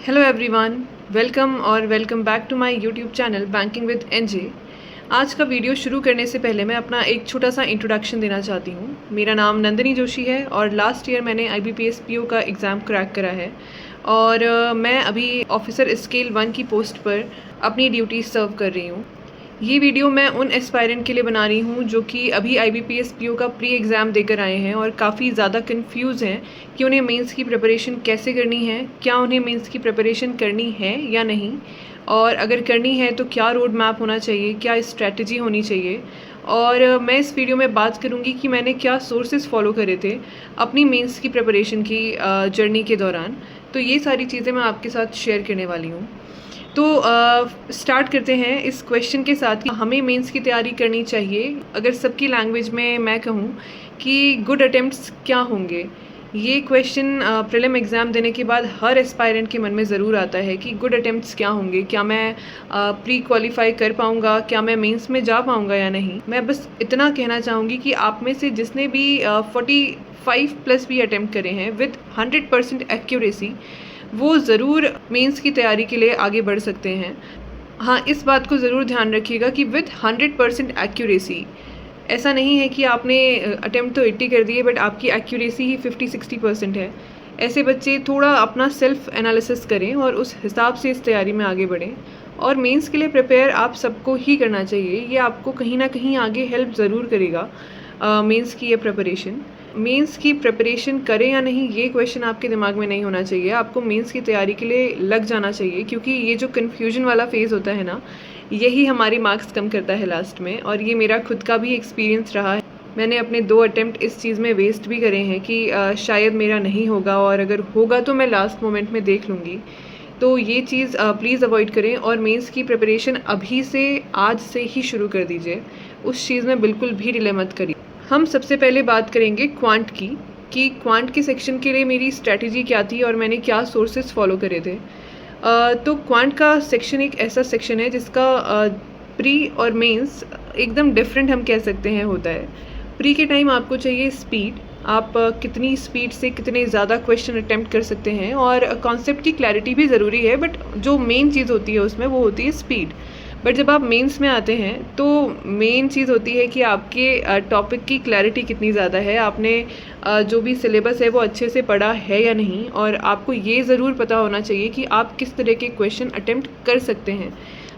Hello everyone, welcome back to my YouTube channel banking with NJ. आज का video शुरू करने से पहले मैं अपना एक छोटा सा इंट्रोडक्शन देना चाहती हूँ। मेरा नाम नंदिनी जोशी है और लास्ट ईयर मैंने IBPS PO का एग्ज़ाम क्रैक करा है और मैं अभी ऑफिसर स्केल 1 की पोस्ट पर अपनी ड्यूटी सर्व कर रही हूँ। ये वीडियो मैं उन एस्पायरेंट के लिए बना रही हूँ जो कि अभी IBPS PO का प्री एग्ज़ाम देकर आए हैं और काफ़ी ज़्यादा कंफ्यूज हैं कि उन्हें मेंस की प्रिपरेशन कैसे करनी है, क्या उन्हें मेंस की प्रिपरेशन करनी है या नहीं, और अगर करनी है तो क्या रोड मैप होना चाहिए, क्या स्ट्रैटेजी होनी चाहिए। और मैं इस वीडियो में बात करूँगी कि मैंने क्या सोर्सेज फॉलो करे थे अपनी मेंस की प्रिपरेशन की जर्नी के दौरान। तो ये सारी चीज़ें मैं आपके साथ शेयर करने वाली हूँ। तो स्टार्ट करते हैं इस क्वेश्चन के साथ कि हमें मेंस की तैयारी करनी चाहिए। अगर सबकी लैंग्वेज में मैं कहूँ कि गुड अटेम्प्ट्स क्या होंगे, ये क्वेश्चन प्रीलिम एग्ज़ाम देने के बाद हर एस्पायरेंट के मन में ज़रूर आता है कि गुड अटेम्प्ट्स क्या होंगे, क्या मैं प्री क्वालिफाई कर पाऊँगा, क्या मैं मेंस में जा पाऊँगा या नहीं। मैं बस इतना कहना चाहूँगी कि आप में से जिसने भी 45 प्लस भी अटेम्प्ट करे हैं विद 100% एक्यूरेसी, वो ज़रूर मेंस की तैयारी के लिए आगे बढ़ सकते हैं। हाँ, इस बात को ज़रूर ध्यान रखिएगा कि विद 100% एक्यूरेसी, ऐसा नहीं है कि आपने अटेम्प्ट तो 80 कर दिए बट आपकी एक्यूरेसी ही 50-60% है। ऐसे बच्चे थोड़ा अपना सेल्फ एनालिसिस करें और उस हिसाब से इस तैयारी में आगे बढ़ें। और मेंस के लिए प्रिपेयर आप सबको ही करना चाहिए, ये आपको कहीं ना कहीं आगे हेल्प ज़रूर करेगा। मेंस की ये प्रिपरेशन, मेंस की प्रिपरेशन करें या नहीं, ये क्वेश्चन आपके दिमाग में नहीं होना चाहिए। आपको मेंस की तैयारी के लिए लग जाना चाहिए, क्योंकि ये जो कन्फ्यूजन वाला फेज़ होता है ना, यही हमारे मार्क्स कम करता है लास्ट में। और ये मेरा खुद का भी एक्सपीरियंस रहा है। मैंने अपने 2 अटेम्प्ट इस चीज़ में वेस्ट भी करे हैं कि शायद मेरा नहीं होगा, और अगर होगा तो मैं लास्ट मोमेंट में देख लूँगी। तो ये चीज़ प्लीज़ अवॉइड करें और मेंस की प्रिपरेशन अभी से, आज से ही शुरू कर दीजिए। उस चीज़ में बिल्कुल भी डिले मत करिए। हम सबसे पहले बात करेंगे क्वांट की, कि क्वांट के सेक्शन के लिए मेरी स्ट्रैटेजी क्या थी और मैंने क्या सोर्सेज फॉलो करे थे। तो क्वांट का सेक्शन एक ऐसा सेक्शन है जिसका प्री और मेंस एकदम डिफरेंट हम कह सकते हैं होता है। प्री के टाइम आपको चाहिए स्पीड, आप कितनी स्पीड से कितने ज़्यादा क्वेश्चन अटेम्प्ट कर सकते हैं, और कॉन्सेप्ट की क्लैरिटी भी ज़रूरी है, बट जो मेन चीज़ होती है उसमें वो होती है स्पीड। बट जब आप मेंस में आते हैं तो मेन चीज़ होती है कि आपके टॉपिक की क्लैरिटी कितनी ज़्यादा है, आपने जो भी सिलेबस है वो अच्छे से पढ़ा है या नहीं, और आपको ये ज़रूर पता होना चाहिए कि आप किस तरह के क्वेश्चन अटेम्प्ट कर सकते हैं।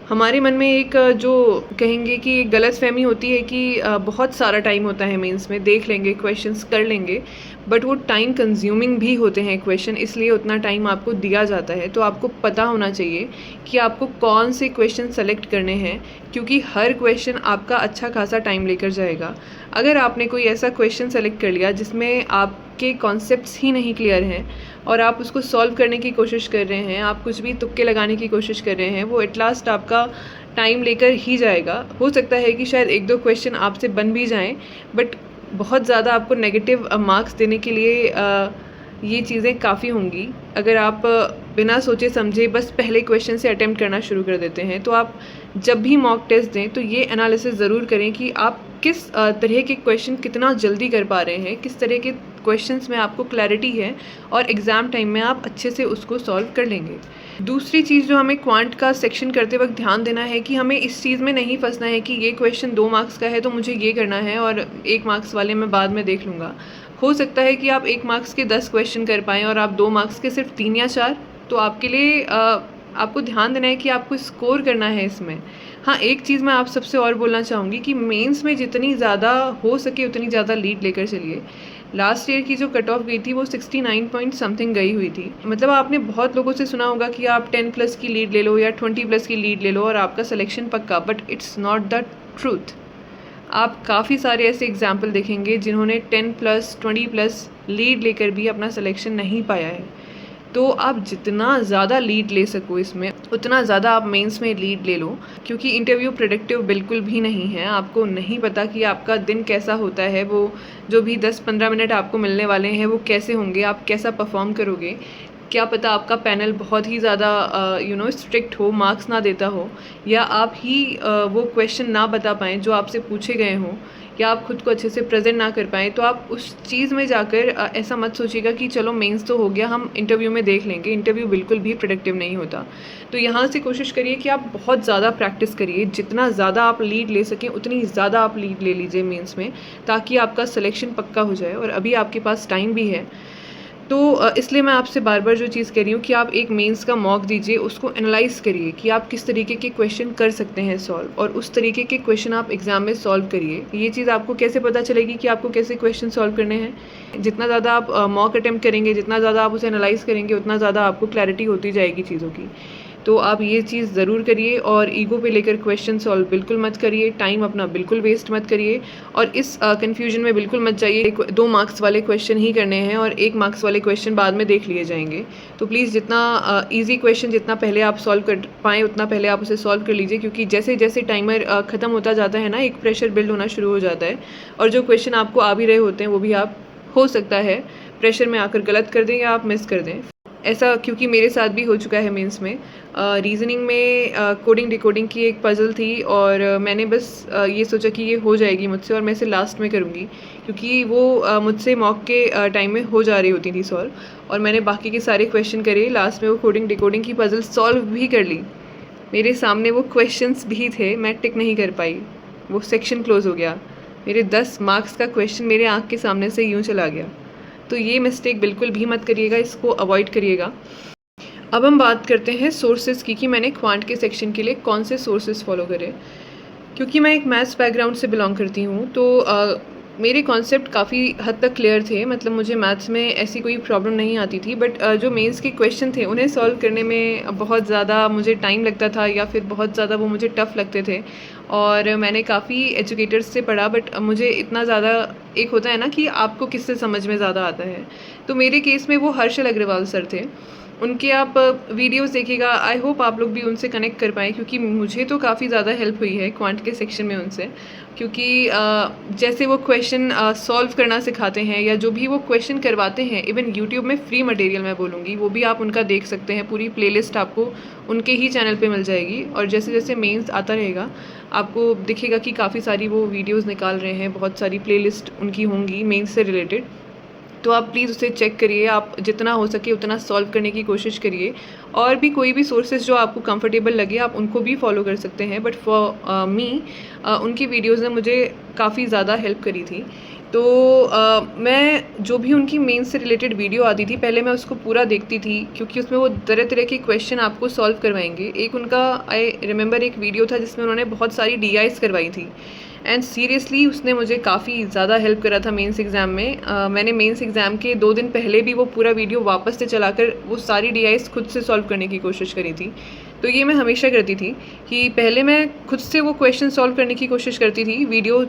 हमारे मन में एक जो कहेंगे कि एक गलतफहमी होती है कि बहुत सारा टाइम होता है मेंस में, देख लेंगे, क्वेश्चंस कर लेंगे, बट वो टाइम कंज्यूमिंग भी होते हैं क्वेश्चन, इसलिए उतना टाइम आपको दिया जाता है। तो आपको पता होना चाहिए कि आपको कौन से क्वेश्चन सेलेक्ट करने हैं, क्योंकि हर क्वेश्चन आपका अच्छा खासा टाइम लेकर जाएगा। अगर आपने कोई ऐसा क्वेश्चन सेलेक्ट कर लिया जिसमें आपके कॉन्सेप्ट्स ही नहीं क्लियर हैं और आप उसको सॉल्व करने की कोशिश कर रहे हैं, आप कुछ भी तुक्के लगाने की कोशिश कर रहे हैं, वो एट लास्ट आपका टाइम लेकर ही जाएगा। हो सकता है कि शायद 1-2 क्वेश्चन आपसे बन भी जाएं, बट बहुत ज़्यादा आपको नेगेटिव मार्क्स देने के लिए ये चीज़ें काफ़ी होंगी। अगर आप बिना सोचे समझे बस पहले क्वेश्चन से अटेम्प्ट करना शुरू कर देते हैं, तो आप जब भी मॉक टेस्ट दें तो ये एनालिसिस ज़रूर करें कि आप किस तरह के क्वेश्चन कितना जल्दी कर पा रहे हैं, किस तरह के क्वेश्चंस में आपको क्लैरिटी है, और एग्ज़ाम टाइम में आप अच्छे से उसको सॉल्व कर लेंगे। दूसरी चीज़ जो हमें क्वांट का सेक्शन करते वक्त ध्यान देना है कि हमें इस चीज़ में नहीं फंसना है कि ये क्वेश्चन 2 मार्क्स का है तो मुझे ये करना है और 1 मार्क्स वाले मैं बाद में देख लूँगा। हो सकता है कि आप 1 मार्क्स के 10 क्वेश्चन कर पाएँ और आप 2 मार्क्स के सिर्फ 3 या 4, तो आपके लिए आपको ध्यान देना है कि आपको स्कोर करना है इसमें। हाँ, एक चीज़ मैं आप सबसे और बोलना चाहूँगी कि मेंस में जितनी ज़्यादा हो सके उतनी ज़्यादा लीड लेकर चलिए। लास्ट ईयर की जो कट ऑफ गई थी वो 69 पॉइंट समथिंग गई हुई थी। मतलब आपने बहुत लोगों से सुना होगा कि आप 10 प्लस की लीड ले लो या 20 प्लस की लीड ले लो और आपका सिलेक्शन पक्का, but it's not the truth. आप काफ़ी सारे ऐसे एग्जाम्पल देखेंगे जिन्होंने 10 प्लस 20 प्लस लीड लेकर भी अपना सिलेक्शन नहीं पाया है। तो आप जितना ज़्यादा लीड ले सको इसमें, उतना ज़्यादा आप मेंस में लीड ले लो, क्योंकि इंटरव्यू प्रेडिक्टिव बिल्कुल भी नहीं है। आपको नहीं पता कि आपका दिन कैसा होता है, वो जो भी 10-15 मिनट आपको मिलने वाले हैं वो कैसे होंगे, आप कैसा परफॉर्म करोगे। क्या पता आपका पैनल बहुत ही ज़्यादा स्ट्रिक्ट हो, मार्क्स ना देता हो, या आप ही वो क्वेश्चन ना बता पाएँ जो आपसे पूछे गए हों, या आप खुद को अच्छे से प्रेजेंट ना कर पाएँ, तो आप उस चीज़ में जाकर ऐसा मत सोचिएगा कि चलो मेंस तो हो गया, हम इंटरव्यू में देख लेंगे। इंटरव्यू बिल्कुल भी प्रोडक्टिव नहीं होता। तो यहाँ से कोशिश करिए कि आप बहुत ज़्यादा प्रैक्टिस करिए, जितना ज़्यादा आप लीड ले सकें उतनी ज़्यादा आप लीड ले लीजिए मेंस में, ताकि आपका सिलेक्शन पक्का हो जाए। और अभी आपके पास टाइम भी है, तो इसलिए मैं आपसे बार बार जो चीज़ कह रही हूँ कि आप एक मेंस का मॉक दीजिए, उसको एनालाइज़ करिए कि आप किस तरीके के क्वेश्चन कर सकते हैं सॉल्व, और उस तरीके के क्वेश्चन आप एग्ज़ाम में सॉल्व करिए। ये चीज़ आपको कैसे पता चलेगी कि आपको कैसे क्वेश्चन सॉल्व करने हैं? जितना ज़्यादा आप मॉक अटैम्प्ट करेंगे, जितना ज़्यादा आप उसे एनालाइज़ करेंगे, उतना ज़्यादा आपको क्लैरिटी होती जाएगी चीज़ों की। तो आप ये चीज़ ज़रूर करिए, और ईगो पे लेकर क्वेश्चन सॉल्व बिल्कुल मत करिए, टाइम अपना बिल्कुल वेस्ट मत करिए, और इस कन्फ्यूजन में बिल्कुल मत जाइए 2 मार्क्स वाले क्वेश्चन ही करने हैं और 1 मार्क्स वाले क्वेश्चन बाद में देख लिए जाएंगे। तो प्लीज़ जितना ईजी क्वेश्चन जितना पहले आप सॉल्व कर पाएँ उतना पहले आप उसे सॉल्व कर लीजिए, क्योंकि जैसे जैसे टाइमर ख़त्म होता जाता है ना, एक प्रेशर बिल्ड होना शुरू हो जाता है, और जो क्वेश्चन आपको आ भी रहे होते हैं वो भी आप हो सकता है प्रेशर में आकर गलत कर दें या आप मिस कर दें। ऐसा क्योंकि मेरे साथ भी हो चुका है मेंस में। रीज़निंग में कोडिंग डिकोडिंग की एक पज़ल थी, और मैंने बस ये सोचा कि ये हो जाएगी मुझसे और मैं इसे लास्ट में करूँगी, क्योंकि वो मुझसे मॉक के टाइम में हो जा रही होती थी सॉल्व, और मैंने बाकी के सारे क्वेश्चन करे। लास्ट में वो कोडिंग डिकोडिंग की पज़ल सॉल्व भी कर ली। मेरे सामने वो क्वेश्चंस भी थे, मैं टिक नहीं कर पाई, वो सेक्शन क्लोज़ हो गया। मेरे 10 मार्क्स का क्वेश्चन मेरे आँख के सामने से यूँ चला गया। तो ये मिस्टेक बिल्कुल भी मत करिएगा, इसको अवॉइड करिएगा। अब हम बात करते हैं सोर्सेज़ की, कि मैंने क्वांट के सेक्शन के लिए कौन से सोर्सेज़ फॉलो करे। क्योंकि मैं एक मैथ्स बैकग्राउंड से बिलोंग करती हूँ, तो मेरे कॉन्सेप्ट काफ़ी हद तक क्लियर थे, मतलब मुझे मैथ्स में ऐसी कोई प्रॉब्लम नहीं आती थी। बट जो मेंस के क्वेश्चन थे उन्हें सॉल्व करने में बहुत ज़्यादा मुझे टाइम लगता था, या फिर बहुत ज़्यादा वो मुझे टफ़ लगते थे। और मैंने काफ़ी एजुकेटर्स से पढ़ा, बट मुझे इतना ज़्यादा, एक होता है ना कि आपको किससे समझ में ज़्यादा आता है, तो मेरे केस में वो हर्षल अग्रवाल सर थे। उनके आप वीडियोस देखिएगा, आई होप आप लोग भी उनसे कनेक्ट कर पाएँ, क्योंकि मुझे तो काफ़ी ज़्यादा हेल्प हुई है क्वांट के सेक्शन में उनसे। क्योंकि जैसे वो क्वेश्चन सॉल्व करना सिखाते हैं, या जो भी वो क्वेश्चन करवाते हैं, इवन यूट्यूब में फ्री मटेरियल मैं बोलूँगी, वो भी आप उनका देख सकते हैं। पूरी प्लेलिस्ट आपको उनके ही चैनल पे मिल जाएगी, और जैसे जैसे मेंस आता रहेगा आपको दिखेगा कि काफ़ी सारी वो वीडियोज़ निकाल रहे हैं, बहुत सारी प्लेलिस्ट उनकी होंगी मेंस से रिलेटेड। तो आप प्लीज़ उसे चेक करिए, आप जितना हो सके उतना सॉल्व करने की कोशिश करिए। और भी कोई भी सोर्सेज जो आपको कंफर्टेबल लगे आप उनको भी फॉलो कर सकते हैं, बट फॉर मी उनकी वीडियोज़ ने मुझे काफ़ी ज़्यादा हेल्प करी थी। तो मैं जो भी उनकी मेंस से रिलेटेड वीडियो आती थी, पहले मैं उसको पूरा देखती थी, क्योंकि उसमें वो तरह तरह के क्वेश्चन आपको सॉल्व करवाएंगे। एक उनका आई रिमेंबर एक वीडियो था जिसमें उन्होंने बहुत सारी DIs करवाई थी, एंड सीरियसली उसने मुझे काफ़ी ज़्यादा हेल्प करा था मेंस एग्ज़ाम में। मैंने मेंस एग्ज़ाम के 2 दिन पहले भी वो पूरा वीडियो वापस से चलाकर वो सारी DIs खुद से सॉल्व करने की कोशिश करी थी। तो ये मैं हमेशा करती थी कि पहले मैं खुद से वो क्वेश्चन सॉल्व करने की कोशिश करती थी। वीडियो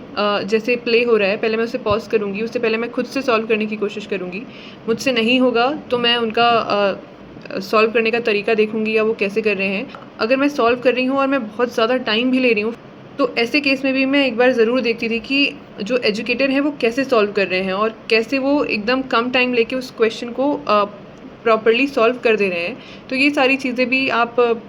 जैसे प्ले हो रहा है, पहले मैं उसे पॉज़ करूँगी, उससे पहले मैं खुद से सॉल्व करने की कोशिश करूँगी। मुझसे नहीं होगा तो मैं उनका सॉल्व करने का तरीका देखूँगी, या वो कैसे कर रहे हैं। अगर मैं सॉल्व कर रही हूँ और मैं बहुत ज़्यादा टाइम भी ले रही हूँ, तो ऐसे केस में भी मैं एक बार ज़रूर देखती थी कि जो एजुकेटर हैं वो कैसे सॉल्व कर रहे हैं, और कैसे वो एकदम कम टाइम लेके उस क्वेश्चन को प्रॉपर्ली सॉल्व कर दे रहे हैं। तो ये सारी चीज़ें भी आप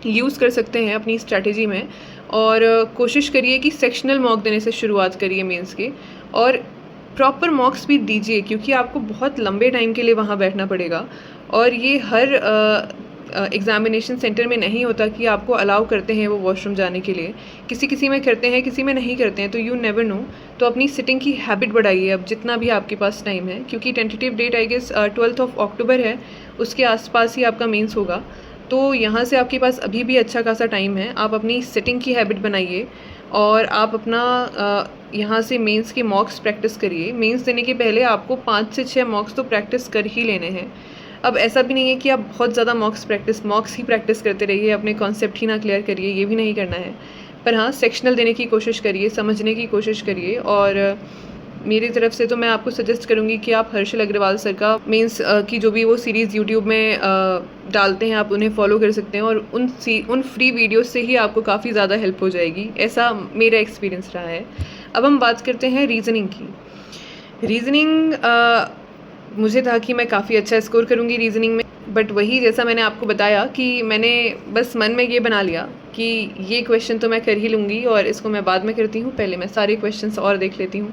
यूज़ कर सकते हैं अपनी स्ट्रैटेजी में। और कोशिश करिए कि सेक्शनल मॉक देने से शुरुआत करिए मेंस के, और प्रॉपर मॉक्स भी दीजिए, क्योंकि आपको बहुत लंबे टाइम के लिए वहाँ बैठना पड़ेगा। और ये हर एग्ज़ामिनेशन सेंटर में नहीं होता कि आपको अलाउ करते हैं वो वॉशरूम जाने के लिए। किसी किसी में करते हैं, किसी में नहीं करते हैं, तो यू नेवर नो। तो अपनी सिटिंग की हैबिट बढ़ाइए अब जितना भी आपके पास टाइम है, क्योंकि टेंटेटिव डेट आई गेस 12 अक्टूबर है, उसके आसपास ही आपका मेंस होगा। तो यहाँ से आपके पास अभी भी अच्छा खासा टाइम है। आप अपनी सिटिंग की हैबिट बनाइए, और आप अपना यहाँ से मेंस के मॉक्स प्रैक्टिस करिए। मेंस देने के पहले आपको 5 से 6 मॉक्स तो प्रैक्टिस कर ही लेने हैं। अब ऐसा भी नहीं है कि आप बहुत ज़्यादा मॉक्स ही प्रैक्टिस करते रहिए, अपने कॉन्सेप्ट ही ना क्लियर करिए, ये भी नहीं करना है। पर हाँ, सेक्शनल देने की कोशिश करिए, समझने की कोशिश करिए। और मेरी तरफ से तो मैं आपको सजेस्ट करूँगी कि आप हर्षल अग्रवाल सर का मेंस की जो भी वो सीरीज़ यूट्यूब में डालते हैं, आप उन्हें फॉलो कर सकते हैं, और उन फ्री वीडियोस से ही आपको काफ़ी ज़्यादा हेल्प हो जाएगी। ऐसा मेरा एक्सपीरियंस रहा है। अब हम बात करते हैं रीज़निंग की। रीज़निंग मुझे था कि मैं काफ़ी अच्छा स्कोर करूँगी रीज़निंग में, बट वही जैसा मैंने आपको बताया कि मैंने बस मन में ये बना लिया कि ये क्वेश्चन तो मैं कर ही लूँगी और इसको मैं बाद में करती हूँ, पहले मैं सारे क्वेश्चंस और देख लेती हूँ।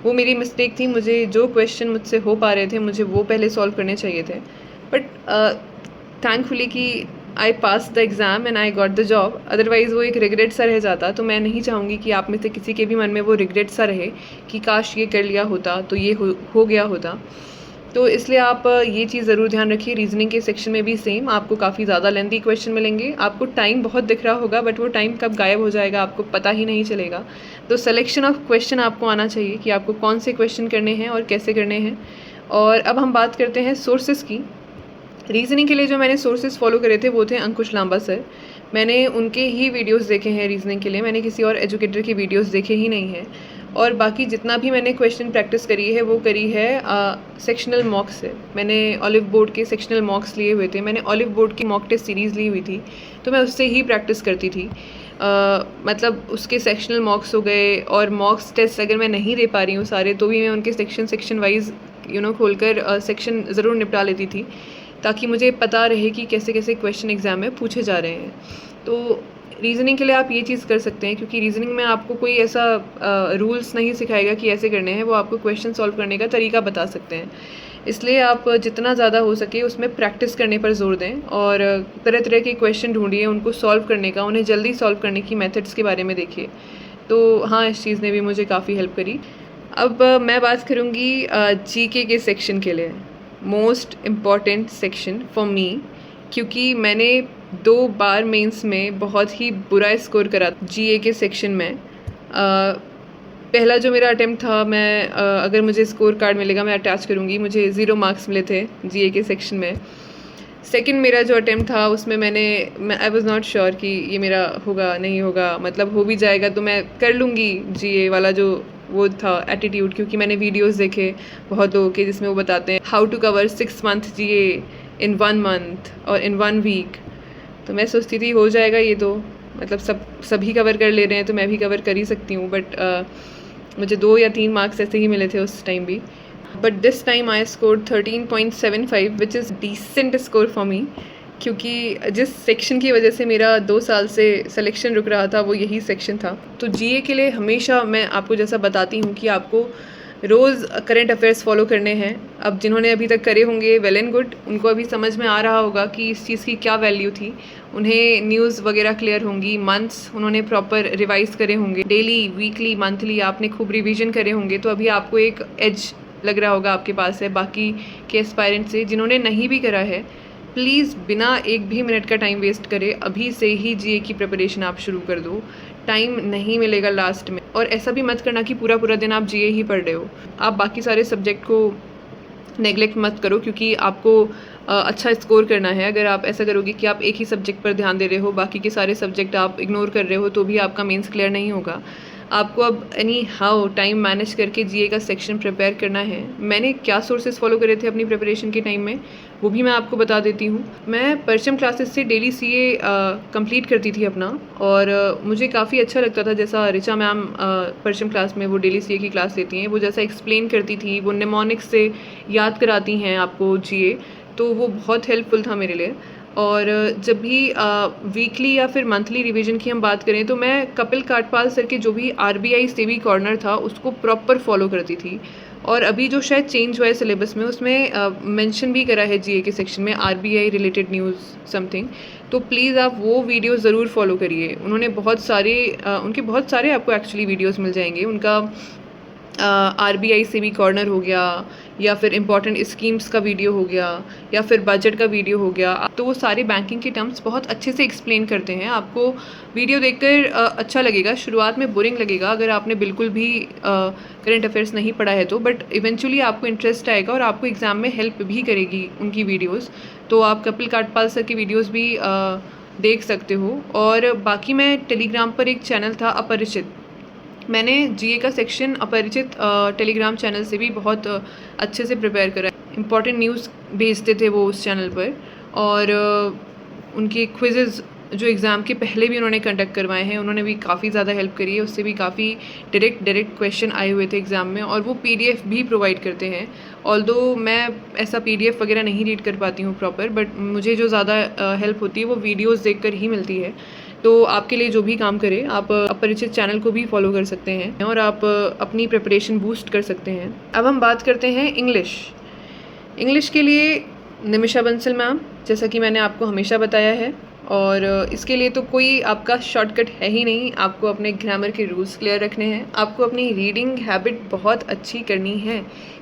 वो मेरी मिस्टेक थी, मुझे जो क्वेश्चन मुझसे हो पा रहे थे मुझे वो पहले सॉल्व करने चाहिए थे। बट थैंकफुली कि I pass the exam and I got the job, otherwise वो एक रिग्रेट सा रह जाता। तो मैं नहीं चाहूँगी कि आप में से किसी के भी मन में वो रिग्रेट सा रहे कि काश ये कर लिया होता तो ये हो गया होता। तो इसलिए आप ये चीज़ ज़रूर ध्यान रखिए। रीजनिंग के सेक्शन में भी सेम आपको काफ़ी ज़्यादा लेंथी क्वेश्चन मिलेंगे। आपको टाइम बहुत दिख रहा होगा बट वो टाइम कब गायब हो जाएगा आपको पता ही नहीं चलेगा। तो सिलेक्शन ऑफ क्वेश्चन आपको आना चाहिए कि आपको कौन से क्वेश्चन करने हैं और कैसे करने हैं। और अब हम बात करते हैं सोर्सेज़ की। रीज़निंग के लिए जो मैंने सोर्सेज़ फॉलो करे थे वो थे अंकुश लांबा सर। मैंने उनके ही वीडियोस देखे हैं रीज़निंग के लिए, मैंने किसी और एजुकेटर के वीडियोस देखे ही नहीं हैं। और बाकी जितना भी मैंने क्वेश्चन प्रैक्टिस करी है वो करी है सेक्शनल मॉक्स से। मैंने ऑलिव बोर्ड के सेक्शनल मॉक्स लिए हुए थे, मैंने ऑलिव बोर्ड की मॉक टेस्ट सीरीज़ ली हुई थी, तो मैं उससे ही प्रैक्टिस करती थी। मतलब उसके सेक्शनल मॉक्स हो गए और मॉक्स टेस्ट अगर मैं नहीं दे पा रही हूँ सारे तो भी मैं उनके सेक्शन वाइज खोलकर सेक्शन ज़रूर निपटा लेती थी, ताकि मुझे पता रहे कि कैसे कैसे क्वेश्चन एग्ज़ाम में पूछे जा रहे हैं। तो रीज़निंग के लिए आप ये चीज़ कर सकते हैं, क्योंकि रीज़निंग में आपको कोई ऐसा रूल्स नहीं सिखाएगा कि ऐसे करने हैं, वो आपको क्वेश्चन सॉल्व करने का तरीका बता सकते हैं। इसलिए आप जितना ज़्यादा हो सके उसमें प्रैक्टिस करने पर ज़ोर दें और तरह तरह के क्वेश्चन ढूंढिए उनको सॉल्व करने का, उन्हें जल्दी सॉल्व करने की मेथड्स के बारे में देखिए। तो हाँ, इस चीज़ ने भी मुझे काफ़ी हेल्प करी। अब मैं बात करूँगी जीके के सेक्शन के लिए, most important section for me, क्योंकि मैंने 2 बार मेंस में बहुत ही बुरा स्कोर करा जीए के सेक्शन में। पहला जो मेरा अटेम्प्ट था, मैं अगर मुझे स्कोर कार्ड मिलेगा मैं अटैच करूँगी, मुझे 0 मार्क्स मिले थे जीए के सेक्शन में। सेकंड मेरा जो अटेम्प्ट था उसमें मैं आई वाज नॉट श्योर कि ये मेरा होगा नहीं होगा, मतलब हो भी जाएगा तो मैं कर लूँगी जीए वाला जो वो था एटीट्यूड, क्योंकि मैंने वीडियोस देखे बहुत लोगों के जिसमें वो बताते हैं how to cover 6 month GA in 1 month और इन 1 वीक। तो मैं सोचती थी हो जाएगा ये तो, मतलब सभी कवर कर ले रहे हैं तो मैं भी कवर कर ही सकती हूँ। बट मुझे 2 या 3 मार्क्स ऐसे ही मिले थे उस टाइम भी। But this time I scored 13.75 which is decent score for me, क्योंकि जिस सेक्शन की वजह से मेरा 2 साल से सिलेक्शन रुक रहा था वो यही सेक्शन था। तो जीए के लिए हमेशा मैं आपको जैसा बताती हूँ कि आपको रोज़ करंट अफेयर्स फॉलो करने हैं। अब जिन्होंने अभी तक करे होंगे वेल एंड गुड, उनको अभी समझ में आ रहा होगा कि इस चीज़ की क्या वैल्यू थी, उन्हें न्यूज़ वगैरह क्लियर होंगी, मंथ्स उन्होंने प्रॉपर रिवाइज करे होंगे, डेली वीकली मंथली आपने खूब रिवीजन करे होंगे, तो अभी आपको एक एज लग रहा होगा आपके पास है बाकी के एस्पायरेंट से। जिन्होंने नहीं भी करा है, प्लीज़ बिना एक भी मिनट का टाइम वेस्ट करे अभी से ही जीए की प्रिपरेशन आप शुरू कर दो, टाइम नहीं मिलेगा लास्ट में। और ऐसा भी मत करना कि पूरा पूरा दिन आप जीए ही पढ़ रहे हो, आप बाकी सारे सब्जेक्ट को नेगलेक्ट मत करो, क्योंकि आपको अच्छा स्कोर करना है। अगर आप ऐसा करोगे कि आप एक ही सब्जेक्ट पर ध्यान दे रहे हो, बाकी के सारे सब्जेक्ट आप इग्नोर कर रहे हो, तो भी आपका मेंस क्लियर नहीं होगा। आपको अब एनी हाउ टाइम मैनेज करके जीए का सेक्शन प्रिपेयर करना है। मैंने क्या सोर्सेज फॉलो करे थे अपनी प्रिपरेशन के टाइम में वो भी मैं आपको बता देती हूँ। मैं परचम क्लासेस से डेली सीए कंप्लीट करती थी अपना, और मुझे काफ़ी अच्छा लगता था जैसा ऋचा मैम परचम क्लास में वो डेली सीए की क्लास लेती हैं, वो जैसा एक्सप्लेन करती थी, वो निमोनिक्स से याद कराती हैं आपको जीए, तो वो बहुत हेल्पफुल था मेरे लिए। और जब भी वीकली या फिर मंथली रिवीजन की हम बात करें तो मैं कपिल काटपाल सर के जो भी आरबीआई सेबी कॉर्नर था उसको प्रॉपर फॉलो करती थी। और अभी जो शायद चेंज हुआ है सिलेबस में उसमें मेंशन भी करा है जीए के सेक्शन में आरबीआई रिलेटेड न्यूज़ समथिंग, तो प्लीज़ आप वो वीडियो ज़रूर फॉलो करिए। उन्होंने उनके बहुत सारे आपको एक्चुअली वीडियोज़ मिल जाएंगे। उनका आरबीआई सेबी कॉर्नर हो गया, या फिर इंपॉर्टेंट स्कीम्स का वीडियो हो गया, या फिर बजट का वीडियो हो गया, तो वो सारे बैंकिंग के टर्म्स बहुत अच्छे से एक्सप्लेन करते हैं। आपको वीडियो देखकर अच्छा लगेगा, शुरुआत में बोरिंग लगेगा अगर आपने बिल्कुल भी करंट अफेयर्स नहीं पढ़ा है तो, बट इवेंचुअली आपको इंटरेस्ट आएगा और आपको एग्ज़ाम में हेल्प भी करेगी उनकी वीडियोज़। तो आप कपिल काटपाल सर की वीडियोज़ भी देख सकते हो। और बाकी मैं टेलीग्राम पर एक चैनल था अपरिचित, मैंने जीए का सेक्शन अपरिचित टेलीग्राम चैनल से भी बहुत अच्छे से प्रिपेयर करा। इम्पॉर्टेंट न्यूज़ भेजते थे वो उस चैनल पर, और उनके क्विज़ेज़ जो एग्ज़ाम के पहले भी उन्होंने कंडक्ट करवाए हैं, उन्होंने भी काफ़ी ज़्यादा हेल्प करी है। उससे भी काफ़ी डायरेक्ट क्वेश्चन आए हुए थे एग्ज़ाम में, और वो पीडीएफ भी प्रोवाइड करते हैं। ऑल्दो मैं ऐसा पीडीएफ वगैरह नहीं रीड कर पाती हूँ प्रॉपर, बट मुझे जो ज़्यादा हेल्प होती है वो वीडियोज़ देख कर ही मिलती है। तो आपके लिए जो भी काम करे, आप अपरिचित चैनल को भी फॉलो कर सकते हैं और आप अपनी प्रिपरेशन बूस्ट कर सकते हैं। अब हम बात करते हैं इंग्लिश के लिए निमिषा बंसल मैम, जैसा कि मैंने आपको हमेशा बताया है, और इसके लिए तो कोई आपका शॉर्टकट है ही नहीं। आपको अपने ग्रामर के रूल्स क्लियर रखने हैं, आपको अपनी रीडिंग हैबिट बहुत अच्छी करनी है,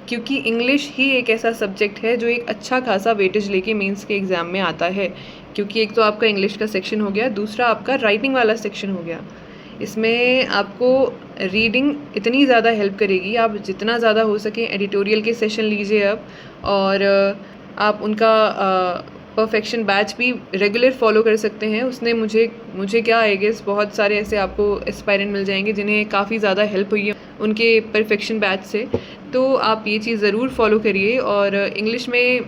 क्योंकि इंग्लिश ही एक ऐसा सब्जेक्ट है जो एक अच्छा खासा वेटेज लेके मेंस के एग्ज़ाम में आता है। क्योंकि एक तो आपका इंग्लिश का सेक्शन हो गया, दूसरा आपका राइटिंग वाला सेक्शन हो गया। इसमें आपको रीडिंग इतनी ज़्यादा हेल्प करेगी, आप जितना ज़्यादा हो सके एडिटोरियल के सेशन लीजिए अब, और आप उनका परफेक्शन बैच भी रेगुलर फॉलो कर सकते हैं। उसने मुझे क्या आई गेस बहुत सारे ऐसे आपको एस्पायरेंट मिल जाएंगे जिन्हें काफ़ी ज़्यादा हेल्प हुई है उनके परफेक्शन बैच से। तो आप ये चीज़ ज़रूर फॉलो करिए, और इंग्लिश में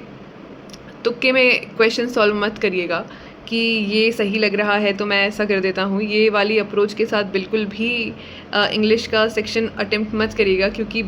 तुक्के में क्वेश्चन सॉल्व मत करिएगा कि ये सही लग रहा है तो मैं ऐसा कर देता हूँ। ये वाली अप्रोच के साथ बिल्कुल भी इंग्लिश का सेक्शन अटेम्प्ट मत करिएगा, क्योंकि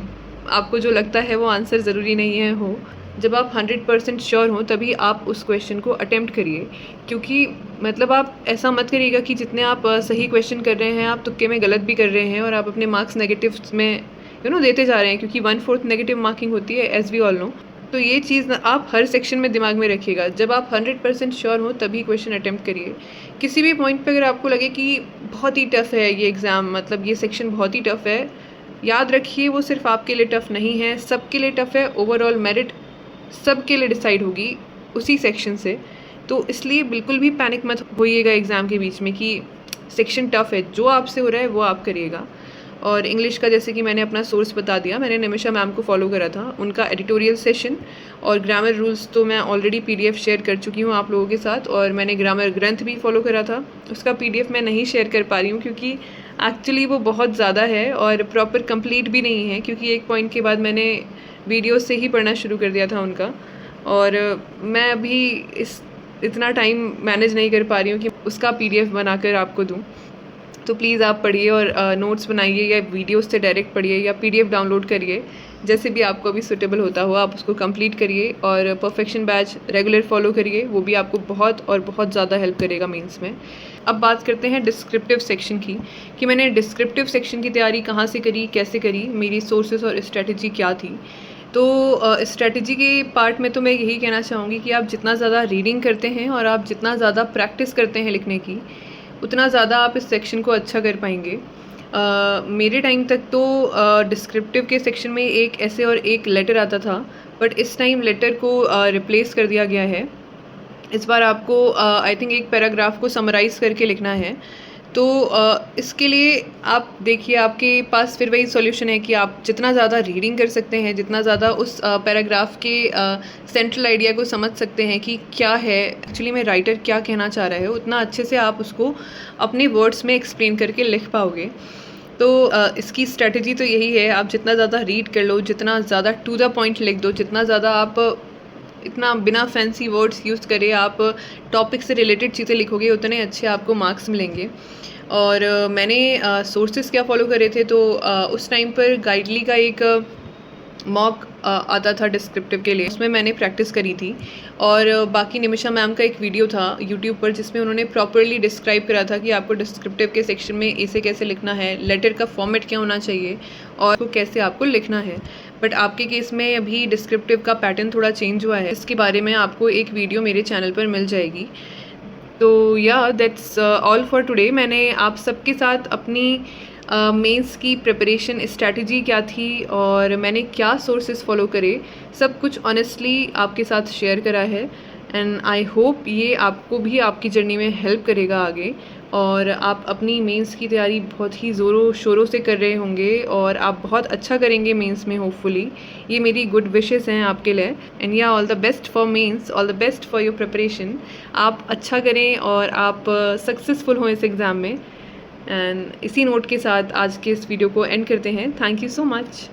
आपको जो लगता है वो आंसर ज़रूरी नहीं है हो। जब आप 100% श्योर हों तभी आप उस क्वेश्चन को अटेम्प्ट करिए, क्योंकि मतलब आप ऐसा मत करिएगा कि जितने आप सही क्वेश्चन कर रहे हैं आप तुक्के में गलत भी कर रहे हैं और आप अपने मार्क्स नेगेटिव्स में देते जा रहे हैं, क्योंकि 1/4 नेगेटिव मार्किंग होती है, एज वी ऑल नो। तो ये चीज़ आप हर सेक्शन में दिमाग में रखिएगा। जब आप 100% श्योर हो तभी क्वेश्चन अटेम्प्ट करिए। किसी भी पॉइंट पे अगर आपको लगे कि बहुत ही टफ़ है ये एग्ज़ाम, मतलब ये सेक्शन बहुत ही टफ़ है, याद रखिए वो सिर्फ आपके लिए टफ़ नहीं है, सबके लिए टफ़ है। ओवरऑल मेरिट सबके लिए डिसाइड होगी उसी सेक्शन से। तो इसलिए बिल्कुल भी पैनिक मत होइएगा एग्ज़ाम के बीच में कि सेक्शन टफ़ है। जो आपसे हो रहा है वो आप करिएगा। और इंग्लिश का जैसे कि मैंने अपना सोर्स बता दिया, मैंने निमिषा मैम को फॉलो करा था, उनका एडिटोरियल सेशन और ग्रामर रूल्स तो मैं ऑलरेडी PDF शेयर कर चुकी हूँ आप लोगों के साथ, और मैंने ग्रामर ग्रंथ भी फॉलो करा था। उसका PDF मैं नहीं शेयर कर पा रही हूँ क्योंकि एक्चुअली वो बहुत ज़्यादा है और प्रॉपर कंप्लीट भी नहीं है, क्योंकि एक पॉइंट के बाद मैंने वीडियो से ही पढ़ना शुरू कर दिया था उनका, और मैं अभी इतना टाइम मैनेज नहीं कर पा रही हूँ कि उसका PDF बनाकर आपको दूँ। तो प्लीज़ आप पढ़िए और नोट्स बनाइए, या वीडियो से डायरेक्ट पढ़िए, या PDF डाउनलोड करिए, जैसे भी आपको अभी सूटेबल होता हो आप उसको कंप्लीट करिए। और परफेक्शन बैच रेगुलर फॉलो करिए, वो भी आपको बहुत और बहुत ज़्यादा हेल्प करेगा मेंस में। अब बात करते हैं डिस्क्रिप्टिव सेक्शन की, कि मैंने डिस्क्रिप्टिव सेक्शन की तैयारी कहाँ से करी, कैसे करी, मेरी सोर्सेज और स्ट्रेटजी क्या थी। तो स्ट्रेटजी के पार्ट में तो मैं यही कहना चाहूँगी कि आप जितना ज़्यादा रीडिंग करते हैं और आप जितना ज़्यादा प्रैक्टिस करते हैं लिखने की, उतना ज़्यादा आप इस सेक्शन को अच्छा कर पाएंगे। मेरे टाइम तक तो डिस्क्रिप्टिव के सेक्शन में एक ऐसे और एक लेटर आता था, बट इस टाइम लेटर को रिप्लेस कर दिया गया है। इस बार आपको आई थिंक एक पैराग्राफ को समराइज़ करके लिखना है। तो इसके लिए आप देखिए, आपके पास फिर वही सॉल्यूशन है कि आप जितना ज़्यादा रीडिंग कर सकते हैं, जितना ज़्यादा उस पैराग्राफ के सेंट्रल आइडिया को समझ सकते हैं कि क्या है एक्चुअली में राइटर क्या कहना चाह रहा है, उतना अच्छे से आप उसको अपने वर्ड्स में एक्सप्लेन करके लिख पाओगे। तो इसकी स्ट्रेटजी तो यही है, आप जितना ज़्यादा रीड कर लो, जितना ज़्यादा टू द पॉइंट लिख दो, जितना ज़्यादा आप इतना बिना फैंसी वर्ड्स यूज़ करे आप टॉपिक से रिलेटेड चीज़ें लिखोगे, उतने अच्छे आपको मार्क्स मिलेंगे। और मैंने सोर्सेज क्या फॉलो करे थे, तो उस टाइम पर गाइडली का एक मॉक आता था डिस्क्रिप्टिव के लिए, उसमें मैंने प्रैक्टिस करी थी। और बाकी निमिषा मैम का एक वीडियो था यूट्यूब पर जिसमें उन्होंने प्रॉपरली डिस्क्राइब करा था कि आपको डिस्क्रिप्टिव के सेक्शन में ऐसे कैसे लिखना है, लेटर का फॉर्मेट क्या होना चाहिए और कैसे आपको लिखना है। बट आपके केस में अभी डिस्क्रिप्टिव का पैटर्न थोड़ा चेंज हुआ है, इसके बारे में आपको एक वीडियो मेरे चैनल पर मिल जाएगी। तो या दैट्स ऑल फॉर टुडे। मैंने आप सबके साथ अपनी मेंस की प्रिपरेशन स्ट्रैटेजी क्या थी और मैंने क्या सोर्सेज फॉलो करे, सब कुछ ऑनेस्टली आपके साथ शेयर करा है। एंड आई होप ये आपको भी आपकी जर्नी में हेल्प करेगा आगे, और आप अपनी मेंस की तैयारी बहुत ही ज़ोरों शोरों से कर रहे होंगे और आप बहुत अच्छा करेंगे मेंस में होपफुली। ये मेरी गुड विशेस हैं आपके लिए। And yeah all the best for mains, all the best for your preparation. आप अच्छा करें और आप सक्सेसफुल हों इस एग्ज़ाम में। एंड इसी नोट के साथ आज के इस वीडियो को एंड करते हैं। Thank you so much.